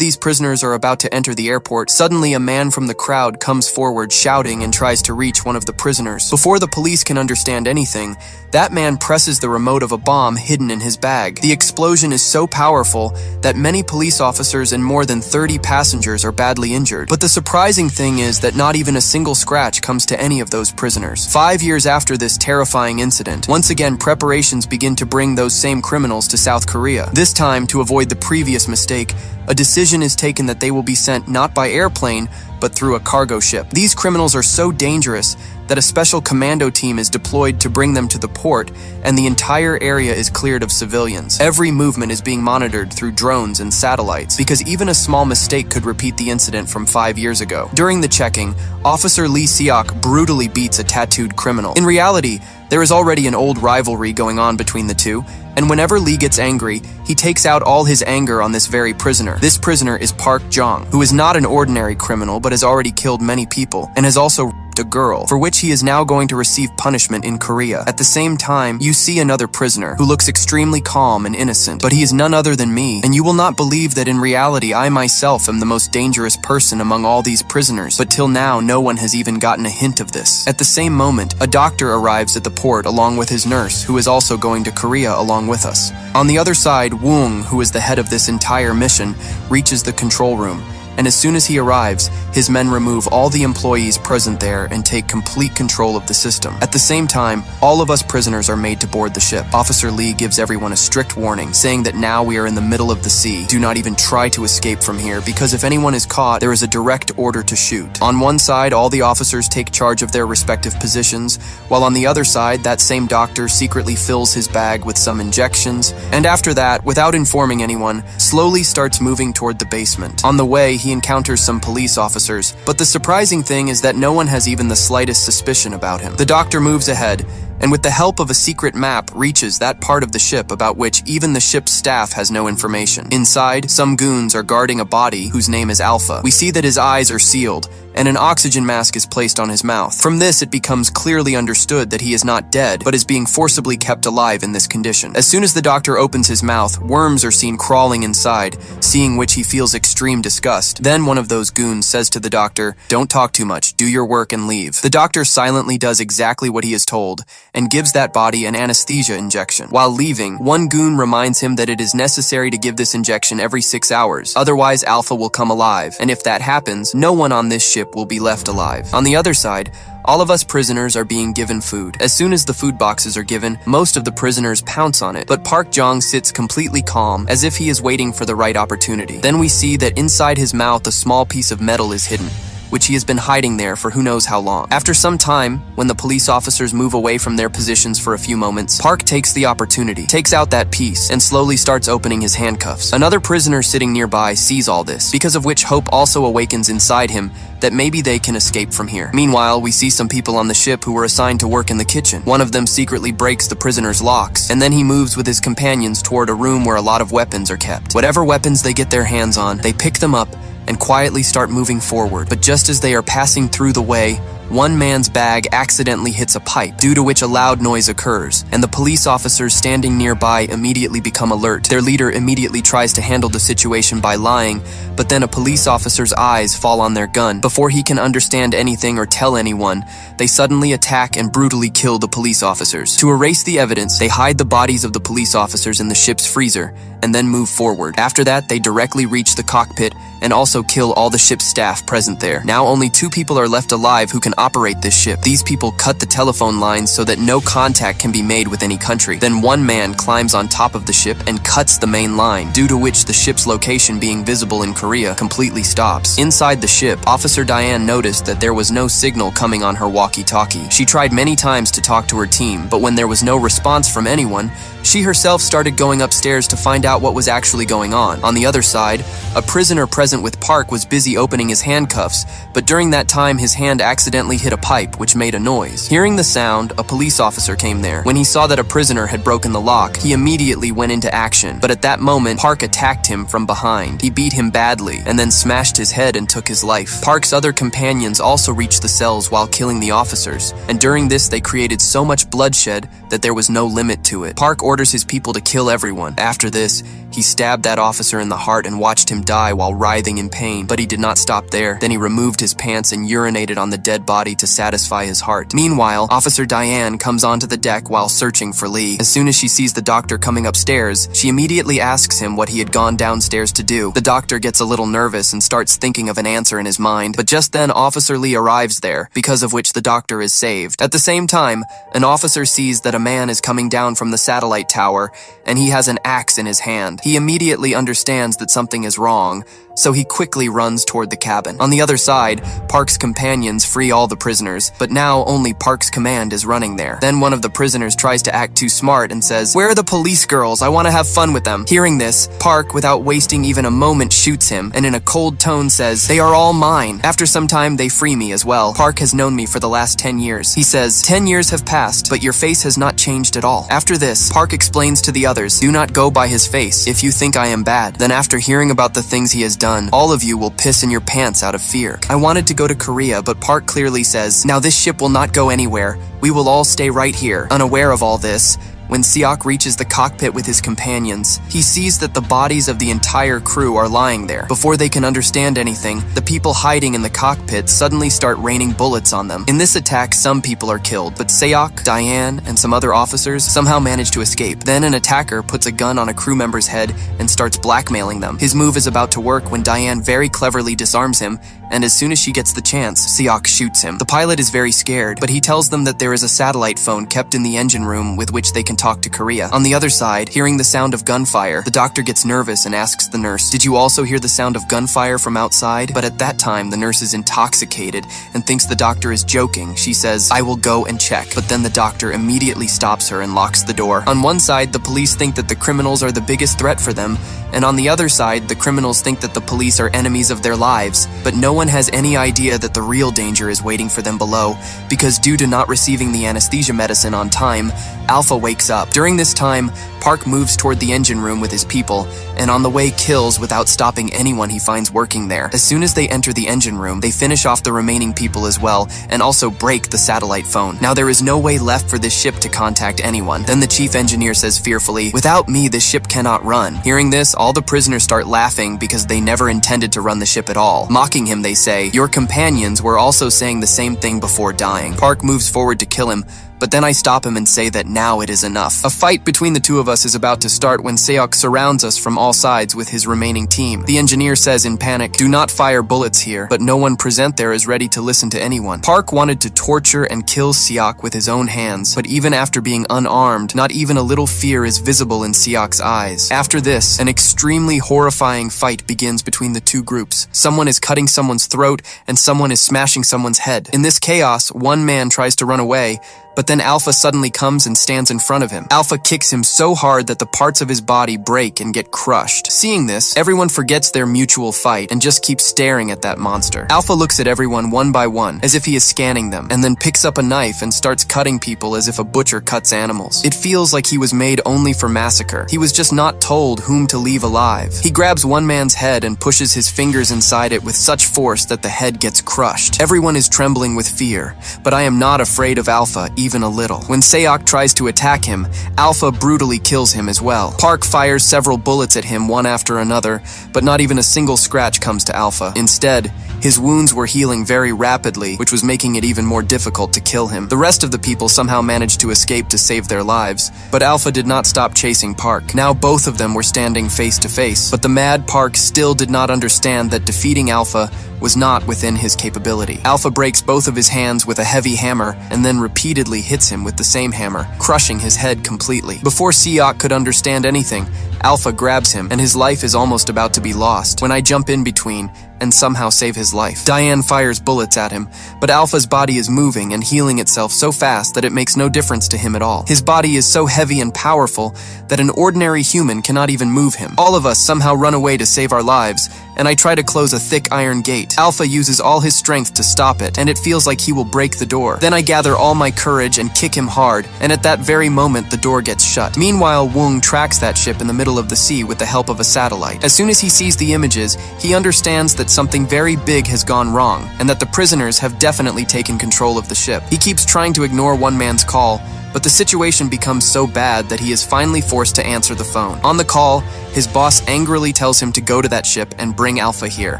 these prisoners are about to enter the airport, suddenly a man from the crowd comes forward shouting and tries to reach one of the prisoners. Before the police can understand anything, that man presses the remote of a bomb hidden in his bag. The explosion is so powerful that many police officers and more than 30 passengers are badly injured. But the surprising thing is that not even a single scratch comes to any of those prisoners. 5 years after this terrifying incident, once again preparations begin to bring those same criminals to South Korea. This time, to avoid the previous mistake, a decision is taken that they will be sent not by airplane, but through a cargo ship. These criminals are so dangerous that a special commando team is deployed to bring them to the port, and the entire area is cleared of civilians. Every movement is being monitored through drones and satellites, because even a small mistake could repeat the incident from 5 years ago. During the checking, Officer Lee Seok brutally beats a tattooed criminal. In reality, there is already an old rivalry going on between the two, and whenever Lee gets angry, he takes out all his anger on this very prisoner. This prisoner is Park Jong, who is not an ordinary criminal but has already killed many people, and has also raped a girl, for which he is now going to receive punishment in Korea. At the same time, you see another prisoner, who looks extremely calm and innocent, but he is none other than me, and you will not believe that in reality I myself am the most dangerous person among all these prisoners, but till now no one has even gotten a hint of this. At the same moment, a doctor arrives at the port along with his nurse, who is also going to Korea along with us. On the other side, Woong, who is the head of this entire mission, reaches the control room, and as soon as he arrives, his men remove all the employees present there and take complete control of the system. At the same time, all of us prisoners are made to board the ship. Officer Lee gives everyone a strict warning, saying that now we are in the middle of the sea. Do not even try to escape from here, because if anyone is caught, there is a direct order to shoot. On one side, all the officers take charge of their respective positions, while on the other side, that same doctor secretly fills his bag with some injections, and after that, without informing anyone, slowly starts moving toward the basement. On the way, he encounters some police officers, but the surprising thing is that no one has even the slightest suspicion about him. The doctor moves ahead, and with the help of a secret map reaches that part of the ship about which even the ship's staff has no information. Inside, some goons are guarding a body whose name is Alpha. We see that his eyes are sealed, and an oxygen mask is placed on his mouth. From this, it becomes clearly understood that he is not dead, but is being forcibly kept alive in this condition. As soon as the doctor opens his mouth, worms are seen crawling inside, seeing which he feels extreme disgust. Then one of those goons says to the doctor, "Don't talk too much, do your work and leave." The doctor silently does exactly what he is told, and gives that body an anesthesia injection. While leaving, one goon reminds him that it is necessary to give this injection every 6 hours, otherwise Alpha will come alive, and if that happens, no one on this ship will be left alive. On the other side, all of us prisoners are being given food. As soon as the food boxes are given, most of the prisoners pounce on it, but Park Jong sits completely calm, as if he is waiting for the right opportunity. Then we see that inside his mouth a small piece of metal is hidden, which he has been hiding there for who knows how long. After some time, when the police officers move away from their positions for a few moments, Park takes the opportunity, takes out that piece, and slowly starts opening his handcuffs. Another prisoner sitting nearby sees all this, because of which hope also awakens inside him that maybe they can escape from here. Meanwhile, we see some people on the ship who were assigned to work in the kitchen. One of them secretly breaks the prisoner's locks, and then he moves with his companions toward a room where a lot of weapons are kept. Whatever weapons they get their hands on, they pick them up and quietly start moving forward. But just as they are passing through the way, one man's bag accidentally hits a pipe, due to which a loud noise occurs, and the police officers standing nearby immediately become alert. Their leader immediately tries to handle the situation by lying, but then a police officer's eyes fall on their gun. Before he can understand anything or tell anyone, they suddenly attack and brutally kill the police officers. To erase the evidence, they hide the bodies of the police officers in the ship's freezer, and then move forward. After that, they directly reach the cockpit and also kill all the ship's staff present there. Now only 2 people are left alive who can operate this ship. These people cut the telephone lines so that no contact can be made with any country. Then one man climbs on top of the ship and cuts the main line, due to which the ship's location being visible in Korea completely stops. Inside the ship, Officer Diane noticed that there was no signal coming on her walkie-talkie. She tried many times to talk to her team, but when there was no response from anyone, she herself started going upstairs to find out what was actually going on. On the other side, a prisoner present with Park was busy opening his handcuffs, but during that time his hand accidentally hit a pipe, which made a noise. Hearing the sound, a police officer came there. When he saw that a prisoner had broken the lock, he immediately went into action, but at that moment, Park attacked him from behind. He beat him badly, and then smashed his head and took his life. Park's other companions also reached the cells while killing the officers, and during this they created so much bloodshed that there was no limit to it. Park orders his people to kill everyone. After this, He stabbed that officer in the heart and watched him die while writhing in pain, but he did not stop there. Then he removed his pants and urinated on the dead body to satisfy his heart. Meanwhile, Officer Diane comes onto the deck while searching for Lee. As soon as she sees the doctor coming upstairs, she immediately asks him what he had gone downstairs to do. The doctor gets a little nervous and starts thinking of an answer in his mind, but just then Officer Lee arrives there, because of which the doctor is saved. At the same time, an officer sees that a man is coming down from the satellite tower, and he has an axe in his hand. He immediately understands that something is wrong, so he quickly runs toward the cabin. On the other side, Park's companions free all the prisoners, but now only Park's command is running there. Then one of the prisoners tries to act too smart and says, "Where are the police girls? I want to have fun with them." Hearing this, Park, without wasting even a moment, shoots him, and in a cold tone says, "They are all mine. After some time, they free me as well. Park has known me for the last 10 years. He says, 10 years have passed, but your face has not changed at all." After this, Park explains to the others, "Do not go by his face if you think I am bad." Then after hearing about the things he has done, all of you will piss in your pants out of fear. I wanted to go to Korea, but Park clearly says, "Now this ship will not go anywhere. We will all stay right here." Unaware of all this, when Seok reaches the cockpit with his companions, he sees that the bodies of the entire crew are lying there. Before they can understand anything, the people hiding in the cockpit suddenly start raining bullets on them. In this attack, some people are killed, but Seok, Diane, and some other officers somehow manage to escape. Then an attacker puts a gun on a crew member's head and starts blackmailing them. His move is about to work when Diane very cleverly disarms him, and as soon as she gets the chance, Seok shoots him. The pilot is very scared, but he tells them that there is a satellite phone kept in the engine room with which they can talk to Korea. On the other side, hearing the sound of gunfire, the doctor gets nervous and asks the nurse, "Did you also hear the sound of gunfire from outside?" But at that time, the nurse is intoxicated and thinks the doctor is joking. She says, "I will go and check." But then the doctor immediately stops her and locks the door. On one side, the police think that the criminals are the biggest threat for them, and on the other side, the criminals think that the police are enemies of their lives, but no one has any idea that the real danger is waiting for them below, because due to not receiving the anesthesia medicine on time, Alpha wakes up. During this time, Park moves toward the engine room with his people, and on the way kills without stopping anyone he finds working there. As soon as they enter the engine room, they finish off the remaining people as well, and also break the satellite phone. Now there is no way left for this ship to contact anyone. Then the chief engineer says fearfully, "Without me, this ship cannot run." Hearing this, all the prisoners start laughing because they never intended to run the ship at all. Mocking him, they say, "Your companions were also saying the same thing before dying." Park moves forward to kill him, but then I stop him and say that now it is enough. A fight between the two of us is about to start when Seok surrounds us from all sides with his remaining team. The engineer says in panic, "Do not fire bullets here," but no one present there is ready to listen to anyone. Park wanted to torture and kill Seok with his own hands, but even after being unarmed, not even a little fear is visible in Seok's eyes. After this, an extremely horrifying fight begins between the two groups. Someone is cutting someone's throat and someone is smashing someone's head. In this chaos, one man tries to run away, but then Alpha suddenly comes and stands in front of him. Alpha kicks him so hard that the parts of his body break and get crushed. Seeing this, everyone forgets their mutual fight and just keeps staring at that monster. Alpha looks at everyone one by one, as if he is scanning them, and then picks up a knife and starts cutting people as if a butcher cuts animals. It feels like he was made only for massacre. He was just not told whom to leave alive. He grabs one man's head and pushes his fingers inside it with such force that the head gets crushed. Everyone is trembling with fear, but I am not afraid of Alpha, even a little. When Seok tries to attack him, Alpha brutally kills him as well. Park fires several bullets at him one after another, but not even a single scratch comes to Alpha. Instead, his wounds were healing very rapidly, which was making it even more difficult to kill him. The rest of the people somehow managed to escape to save their lives, but Alpha did not stop chasing Park. Now both of them were standing face to face, but the mad Park still did not understand that defeating Alpha was not within his capability. Alpha breaks both of his hands with a heavy hammer and then repeatedly hits him with the same hammer, crushing his head completely. Before Seok could understand anything, Alpha grabs him and his life is almost about to be lost when I jump in between and somehow save his life. Diane fires bullets at him, but Alpha's body is moving and healing itself so fast that it makes no difference to him at all. His body is so heavy and powerful that an ordinary human cannot even move him. All of us somehow run away to save our lives, and I try to close a thick iron gate. Alpha uses all his strength to stop it, and it feels like he will break the door. Then I gather all my courage and kick him hard, and at that very moment the door gets shut. Meanwhile, Wong tracks that ship in the middle of the sea with the help of a satellite. As soon as he sees the images, he understands that something very big has gone wrong, and that the prisoners have definitely taken control of the ship. He keeps trying to ignore one man's call, But the situation becomes so bad that he is finally forced to answer the phone. On the call, his boss angrily tells him to go to that ship and bring Alpha here.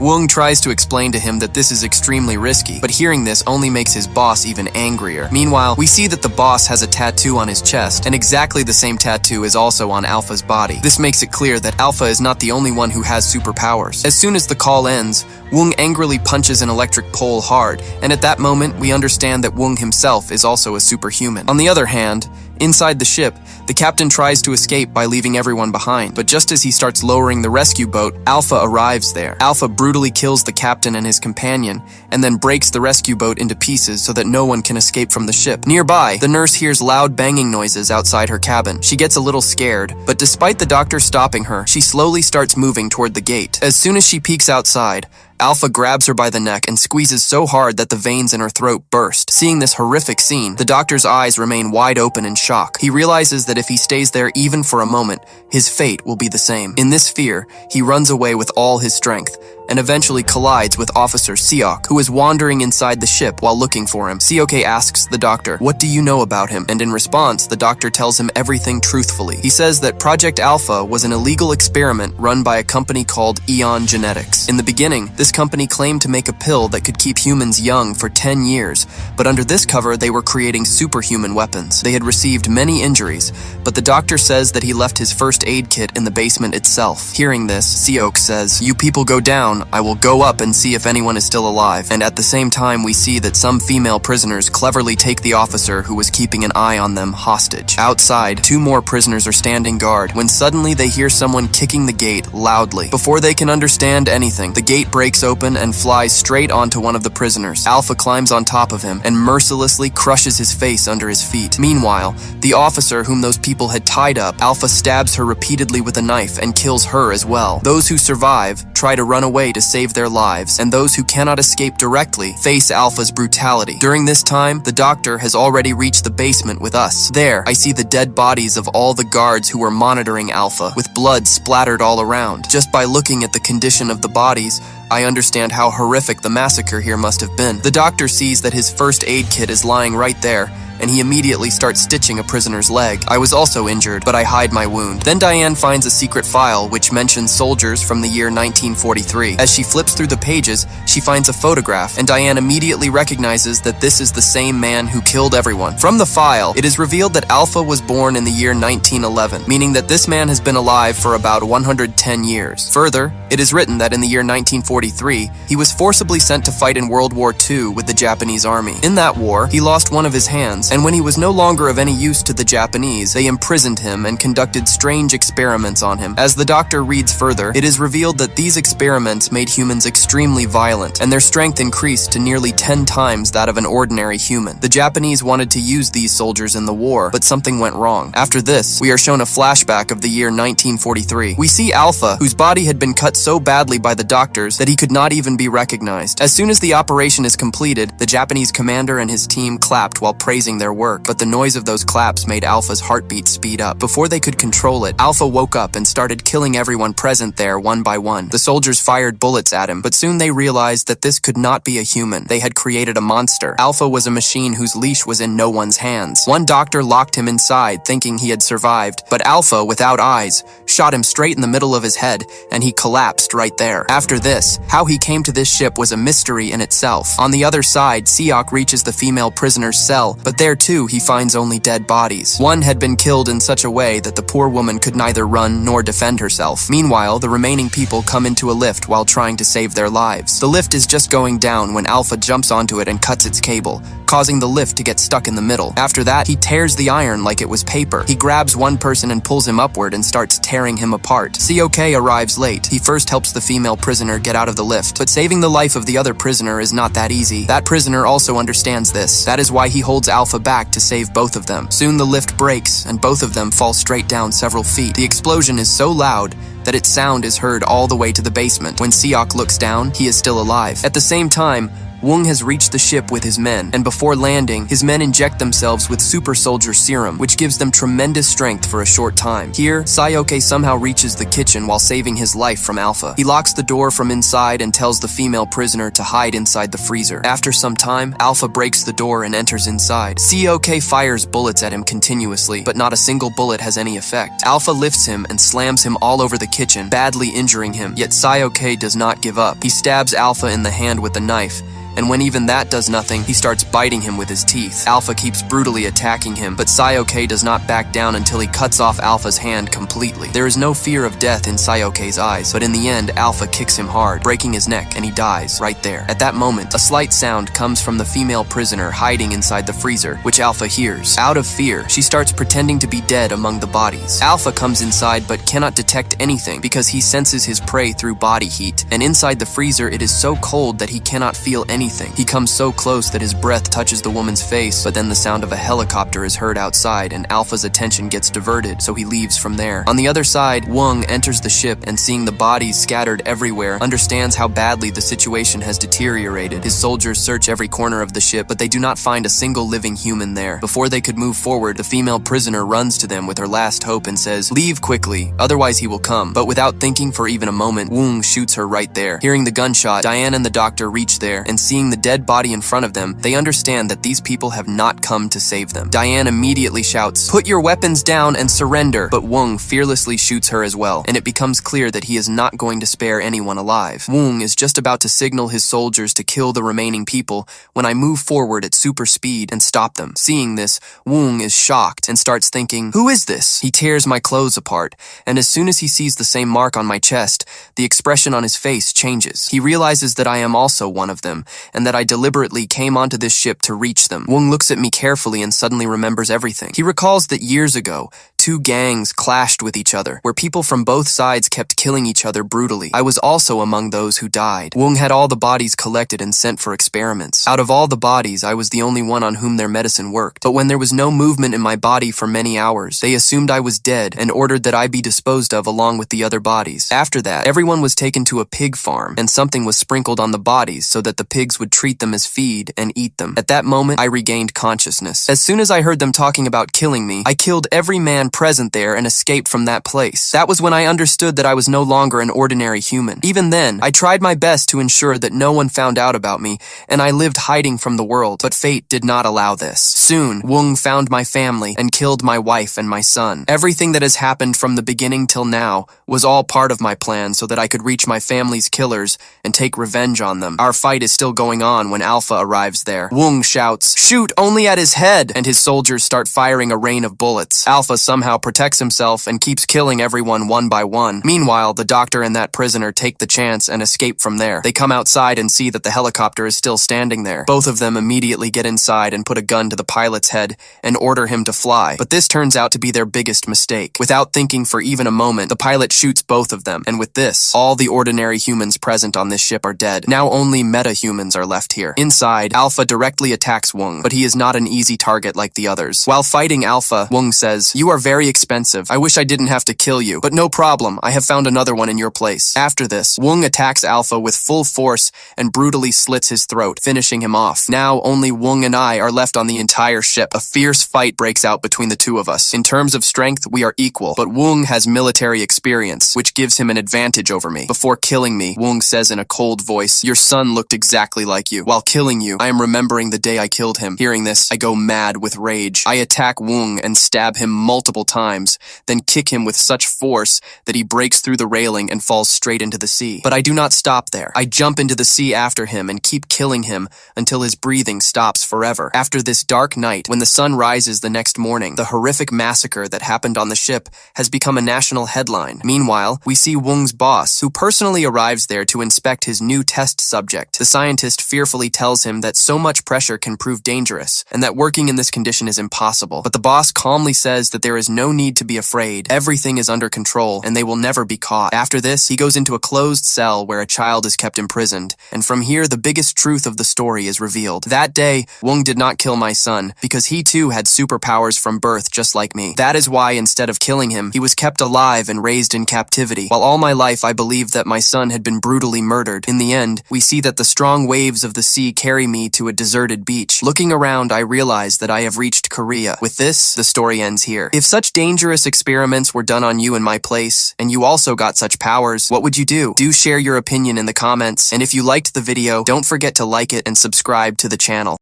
Woong tries to explain to him that this is extremely risky, but hearing this only makes his boss even angrier. Meanwhile, we see that the boss has a tattoo on his chest, and exactly the same tattoo is also on Alpha's body. This makes it clear that Alpha is not the only one who has superpowers. As soon as the call ends, Woong angrily punches an electric pole hard, and at that moment, we understand that Woong himself is also a superhuman. On the other hand, inside the ship, the captain tries to escape by leaving everyone behind, but just as he starts lowering the rescue boat, Alpha arrives there. Alpha brutally kills the captain and his companion, and then breaks the rescue boat into pieces so that no one can escape from the ship. Nearby, the nurse hears loud banging noises outside her cabin. She gets a little scared, but despite the doctor stopping her, she slowly starts moving toward the gate. As soon as she peeks outside, Alpha grabs her by the neck and squeezes so hard that the veins in her throat burst. Seeing this horrific scene, the doctor's eyes remain wide open in shock. He realizes that if he stays there even for a moment, his fate will be the same. In this fear, he runs away with all his strength, and eventually collides with Officer Seok, who is wandering inside the ship while looking for him. Seok asks the doctor, "What do you know about him?" And in response, the doctor tells him everything truthfully. He says that Project Alpha was an illegal experiment run by a company called Eon Genetics. In the beginning, this company claimed to make a pill that could keep humans young for 10 years, but under this cover, they were creating superhuman weapons. They had received many injuries, but the doctor says that he left his first aid kit in the basement itself. Hearing this, Seok says, "You people go down, I will go up and see if anyone is still alive." And at the same time, we see that some female prisoners cleverly take the officer who was keeping an eye on them hostage. Outside, 2 more prisoners are standing guard when suddenly they hear someone kicking the gate loudly. Before they can understand anything, the gate breaks open and flies straight onto one of the prisoners. Alpha climbs on top of him and mercilessly crushes his face under his feet. Meanwhile, the officer whom those people had tied up, Alpha stabs her repeatedly with a knife and kills her as well. Those who survive try to run away to save their lives, and those who cannot escape directly face Alpha's brutality. During this time, the doctor has already reached the basement with us. There, I see the dead bodies of all the guards who were monitoring Alpha, with blood splattered all around. Just by looking at the condition of the bodies, I understand how horrific the massacre here must have been. The doctor sees that his first aid kit is lying right there, and he immediately starts stitching a prisoner's leg. I was also injured, but I hide my wound. Then Diane finds a secret file which mentions soldiers from the year 1943. As she flips through the pages, she finds a photograph, and Diane immediately recognizes that this is the same man who killed everyone. From the file, it is revealed that Alpha was born in the year 1911, meaning that this man has been alive for about 110 years. Further, it is written that in the year 1943, he was forcibly sent to fight in World War II with the Japanese army. In that war, he lost one of his hands, and when he was no longer of any use to the Japanese, they imprisoned him and conducted strange experiments on him. As the doctor reads further, it is revealed that these experiments made humans extremely violent, and their strength increased to nearly 10 times that of an ordinary human. The Japanese wanted to use these soldiers in the war, but something went wrong. After this, we are shown a flashback of the year 1943. We see Alpha, whose body had been cut so badly by the doctors that he could not even be recognized. As soon as the operation is completed, the Japanese commander and his team clapped while praising their work, but the noise of those claps made Alpha's heartbeat speed up. Before they could control it, Alpha woke up and started killing everyone present there one by one. The soldiers fired bullets at him, but soon they realized that this could not be a human. They had created a monster. Alpha was a machine whose leash was in no one's hands. One doctor locked him inside, thinking he had survived, but Alpha, without eyes, shot him straight in the middle of his head, and he collapsed right there. After this, how he came to this ship was a mystery in itself. On the other side, Seok reaches the female prisoner's cell, but there too he finds only dead bodies. One had been killed in such a way that the poor woman could neither run nor defend herself. Meanwhile, the remaining people come into a lift while trying to save their lives. The lift is just going down when Alpha jumps onto it and cuts its cable, causing the lift to get stuck in the middle. After that, he tears the iron like it was paper. He grabs one person and pulls him upward and starts tearing him apart. Seok arrives late. He first helps the female prisoner get out of the lift, but saving the life of the other prisoner is not that easy. That prisoner also understands this. That is why he holds Alpha back to save both of them. Soon the lift breaks, and both of them fall straight down several feet. The explosion is so loud that its sound is heard all the way to the basement. When Seok looks down, he is still alive. At the same time, Wung has reached the ship with his men, and before landing, his men inject themselves with super soldier serum, which gives them tremendous strength for a short time. Here, Sayoke somehow reaches the kitchen while saving his life from Alpha. He locks the door from inside and tells the female prisoner to hide inside the freezer. After some time, Alpha breaks the door and enters inside. Sayoke fires bullets at him continuously, but not a single bullet has any effect. Alpha lifts him and slams him all over the kitchen, badly injuring him, yet Sayoke does not give up. He stabs Alpha in the hand with a knife, and when even that does nothing, he starts biting him with his teeth. Alpha keeps brutally attacking him, but Sayoke does not back down until he cuts off Alpha's hand completely. There is no fear of death in Sayoke's eyes, but in the end, Alpha kicks him hard, breaking his neck, and he dies right there. At that moment, a slight sound comes from the female prisoner hiding inside the freezer, which Alpha hears. Out of fear, she starts pretending to be dead among the bodies. Alpha comes inside but cannot detect anything because he senses his prey through body heat, and inside the freezer it is so cold that he cannot feel anything. He comes so close that his breath touches the woman's face, but then the sound of a helicopter is heard outside and Alpha's attention gets diverted, so he leaves from there. On the other side, Wung enters the ship and seeing the bodies scattered everywhere, understands how badly the situation has deteriorated. His soldiers search every corner of the ship, but they do not find a single living human there. Before they could move forward, the female prisoner runs to them with her last hope and says, "Leave quickly, otherwise he will come." But without thinking for even a moment, Wung shoots her right there. Hearing the gunshot, Diane and the doctor reach there, and seeing the dead body in front of them, they understand that these people have not come to save them. Diane immediately shouts, "Put your weapons down and surrender," but Wung fearlessly shoots her as well, and it becomes clear that he is not going to spare anyone alive. Wung is just about to signal his soldiers to kill the remaining people when I move forward at super speed and stop them. Seeing this, Wung is shocked and starts thinking, "Who is this?" He tears my clothes apart, and as soon as he sees the same mark on my chest, the expression on his face changes. He realizes that I am also one of them, and that I deliberately came onto this ship to reach them. Wung looks at me carefully and suddenly remembers everything. He recalls that years ago, two gangs clashed with each other, where people from both sides kept killing each other brutally. I was also among those who died. Wung had all the bodies collected and sent for experiments. Out of all the bodies, I was the only one on whom their medicine worked. But when there was no movement in my body for many hours, they assumed I was dead and ordered that I be disposed of along with the other bodies. After that, everyone was taken to a pig farm, and something was sprinkled on the bodies so that the pigs would treat them as feed and eat them. At that moment, I regained consciousness. As soon as I heard them talking about killing me, I killed every man present there and escaped from that place. That was when I understood that I was no longer an ordinary human. Even then, I tried my best to ensure that no one found out about me, and I lived hiding from the world, but fate did not allow this. Soon, Wung found my family and killed my wife and my son. Everything that has happened from the beginning till now was all part of my plan so that I could reach my family's killers and take revenge on them. Our fight is still going on when Alpha arrives there. Wung shouts, "Shoot only at his head!" and his soldiers start firing a rain of bullets. Alpha somehow protects himself and keeps killing everyone one by one. Meanwhile, the doctor and that prisoner take the chance and escape from there. They come outside and see that the helicopter is still standing there. Both of them immediately get inside and put a gun to the pilot's head and order him to fly. But this turns out to be their biggest mistake. Without thinking for even a moment, the pilot shoots both of them, and with this, all the ordinary humans present on this ship are dead. Now only meta-humans are left here. Inside, Alpha directly attacks Wung, but he is not an easy target like the others. While fighting Alpha, Wung says, "You are very expensive. I wish I didn't have to kill you, but no problem. I have found another one in your place." After this, Wung attacks Alpha with full force and brutally slits his throat, finishing him off. Now only Wung and I are left on the entire ship. A fierce fight breaks out between the two of us. In terms of strength, we are equal, but Wung has military experience, which gives him an advantage over me. Before killing me, Wung says in a cold voice, "Your son looked exactly like you. While killing you, I am remembering the day I killed him." Hearing this, I go mad with rage. I attack Wung and stab him multiple times, then kick him with such force that he breaks through the railing and falls straight into the sea. But I do not stop there. I jump into the sea after him and keep killing him until his breathing stops forever. After this dark night, when the sun rises the next morning, the horrific massacre that happened on the ship has become a national headline. Meanwhile, we see Wung's boss, who personally arrives there to inspect his new test subject. The scientist fearfully tells him that so much pressure can prove dangerous, and that working in this condition is impossible. But the boss calmly says that there is no need to be afraid. Everything is under control, and they will never be caught. After this, he goes into a closed cell where a child is kept imprisoned, and from here the biggest truth of the story is revealed. That day, Wong did not kill my son, because he too had superpowers from birth just like me. That is why, instead of killing him, he was kept alive and raised in captivity. While all my life I believed that my son had been brutally murdered, in the end, we see that the strong waves of the sea carry me to a deserted beach. Looking around, I realize that I have reached Korea. With this, the story ends here. If such dangerous experiments were done on you in my place, and you also got such powers, what would you do? Do share your opinion in the comments, and if you liked the video, don't forget to like it and subscribe to the channel.